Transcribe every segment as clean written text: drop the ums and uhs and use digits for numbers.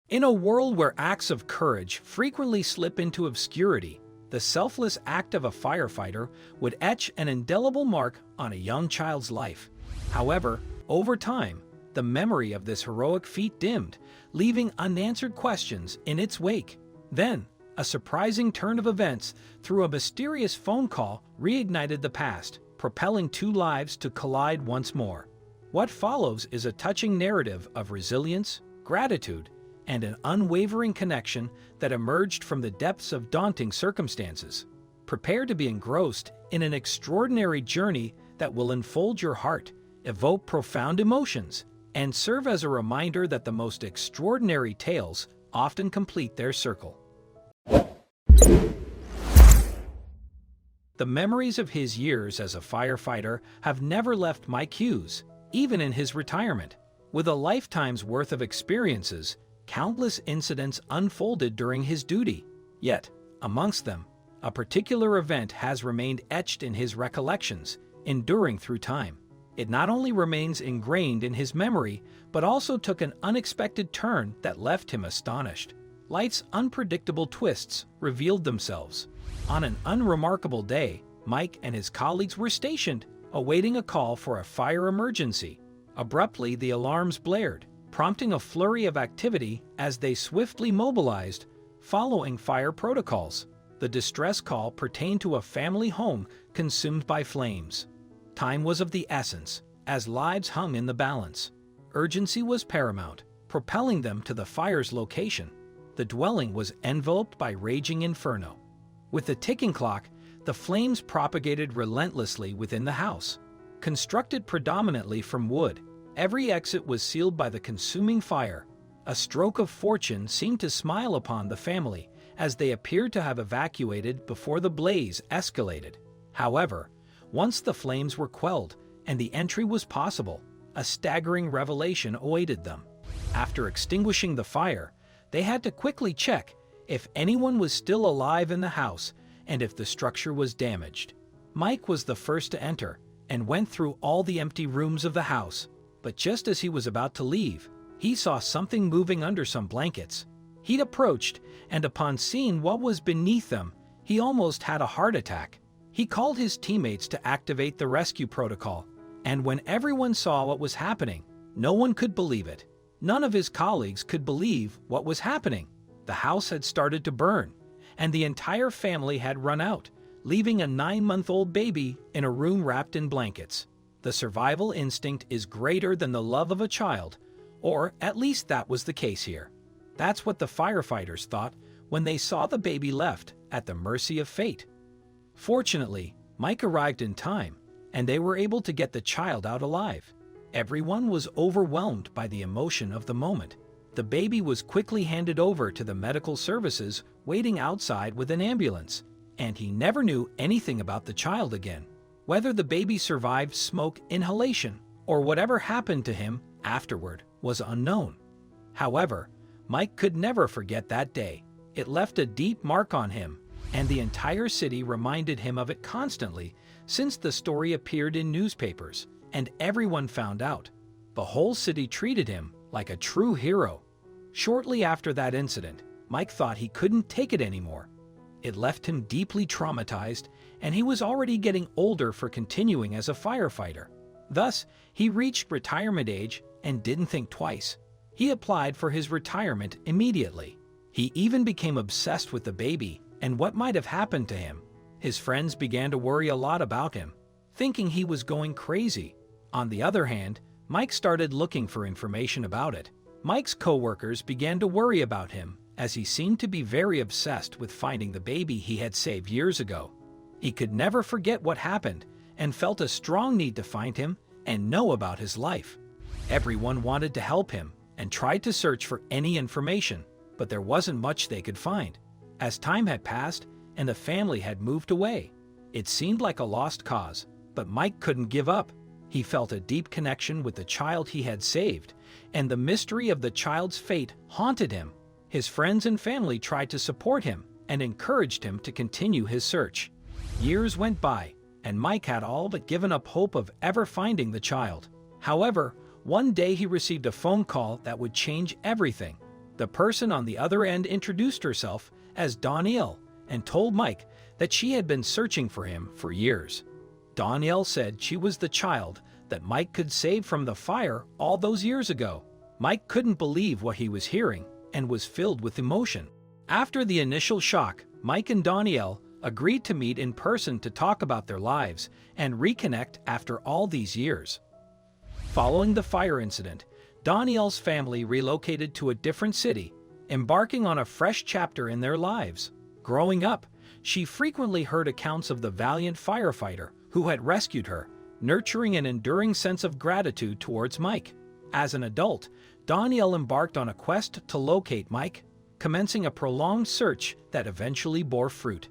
In a world where acts of courage frequently slip into obscurity, the selfless act of a firefighter would etch an indelible mark on a young child's life. However, over time, the memory of this heroic feat dimmed, leaving unanswered questions in its wake. Then, a surprising turn of events through a mysterious phone call reignited the past, propelling two lives to collide once more. What follows is a touching narrative of resilience, gratitude, and an unwavering connection that emerged from the depths of daunting circumstances. Prepare to be engrossed in an extraordinary journey that will enfold your heart, evoke profound emotions, and serve as a reminder that the most extraordinary tales often complete their circle. The memories of his years as a firefighter have never left Mike Hughes, even in his retirement. With a lifetime's worth of experiences, countless incidents unfolded during his duty. Yet, amongst them, a particular event has remained etched in his recollections, enduring through time. It not only remains ingrained in his memory, but also took an unexpected turn that left him astonished. Life's unpredictable twists revealed themselves. On an unremarkable day, Mike and his colleagues were stationed, awaiting a call for a fire emergency. Abruptly, the alarms blared, prompting a flurry of activity as they swiftly mobilized, following fire protocols. The distress call pertained to a family home consumed by flames. Time was of the essence, as lives hung in the balance. Urgency was paramount, propelling them to the fire's location. The dwelling was enveloped by raging inferno. With the ticking clock, the flames propagated relentlessly within the house. Constructed predominantly from wood, every exit was sealed by the consuming fire. A stroke of fortune seemed to smile upon the family as they appeared to have evacuated before the blaze escalated. However, once the flames were quelled and the entry was possible, a staggering revelation awaited them. After extinguishing the fire, they had to quickly check if anyone was still alive in the house and if the structure was damaged. Mike was the first to enter and went through all the empty rooms of the house. But just as he was about to leave, he saw something moving under some blankets. He approached, and upon seeing what was beneath them, he almost had a heart attack. He called his teammates to activate the rescue protocol, and when everyone saw what was happening, no one could believe it. None of his colleagues could believe what was happening. The house had started to burn, and the entire family had run out, leaving a 9-month-old baby in a room wrapped in blankets. The survival instinct is greater than the love of a child, or at least that was the case here. That's what the firefighters thought when they saw the baby left at the mercy of fate. Fortunately, Mike arrived in time, and they were able to get the child out alive. Everyone was overwhelmed by the emotion of the moment. The baby was quickly handed over to the medical services waiting outside with an ambulance, and he never knew anything about the child again. Whether the baby survived smoke inhalation or whatever happened to him afterward was unknown. However, Mike could never forget that day. It left a deep mark on him, and the entire city reminded him of it constantly since the story appeared in newspapers and everyone found out. The whole city treated him like a true hero. Shortly after that incident, Mike thought he couldn't take it anymore. It left him deeply traumatized, and he was already getting older for continuing as a firefighter. Thus, he reached retirement age and didn't think twice. He applied for his retirement immediately. He even became obsessed with the baby and what might have happened to him. His friends began to worry a lot about him, thinking he was going crazy. On the other hand, Mike started looking for information about it. Mike's coworkers began to worry about him as he seemed to be very obsessed with finding the baby he had saved years ago. He could never forget what happened and felt a strong need to find him and know about his life. Everyone wanted to help him and tried to search for any information, but there wasn't much they could find. As time had passed and the family had moved away, it seemed like a lost cause, but Mike couldn't give up. He felt a deep connection with the child he had saved, and the mystery of the child's fate haunted him. His friends and family tried to support him and encouraged him to continue his search. Years went by, and Mike had all but given up hope of ever finding the child. However, one day he received a phone call that would change everything. The person on the other end introduced herself as Danielle and told Mike that she had been searching for him for years. Danielle said she was the child that Mike could save from the fire all those years ago. Mike couldn't believe what he was hearing and was filled with emotion. After the initial shock, Mike and Danielle agreed to meet in person to talk about their lives and reconnect after all these years. Following the fire incident, Danielle's family relocated to a different city, embarking on a fresh chapter in their lives. Growing up, she frequently heard accounts of the valiant firefighter who had rescued her, nurturing an enduring sense of gratitude towards Mike. As an adult, Danielle embarked on a quest to locate Mike, commencing a prolonged search that eventually bore fruit.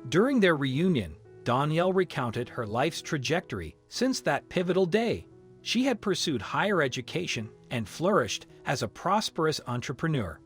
During their reunion, Danielle recounted her life's trajectory since that pivotal day. She had pursued higher education and flourished as a prosperous entrepreneur.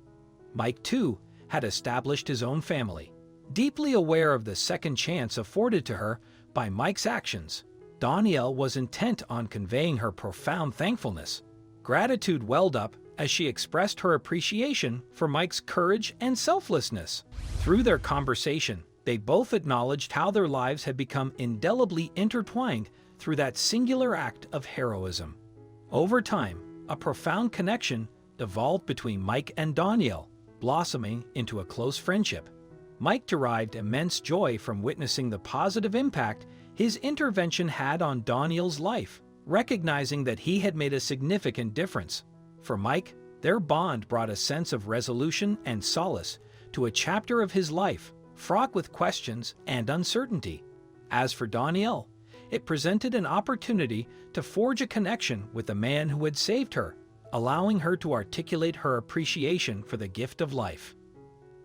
Mike, too, had established his own family. Deeply aware of the second chance afforded to her by Mike's actions, Danielle was intent on conveying her profound thankfulness. Gratitude welled up as she expressed her appreciation for Mike's courage and selflessness. Through their conversation, they both acknowledged how their lives had become indelibly intertwined through that singular act of heroism. Over time, a profound connection evolved between Mike and Danielle, blossoming into a close friendship. Mike derived immense joy from witnessing the positive impact his intervention had on Danielle's life, recognizing that he had made a significant difference. For Mike, their bond brought a sense of resolution and solace to a chapter of his life fraught with questions and uncertainty. As for Danielle, it presented an opportunity to forge a connection with the man who had saved her, allowing her to articulate her appreciation for the gift of life.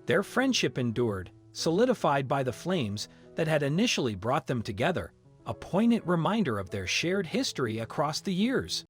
Their friendship endured, solidified by the flames that had initially brought them together, a poignant reminder of their shared history across the years.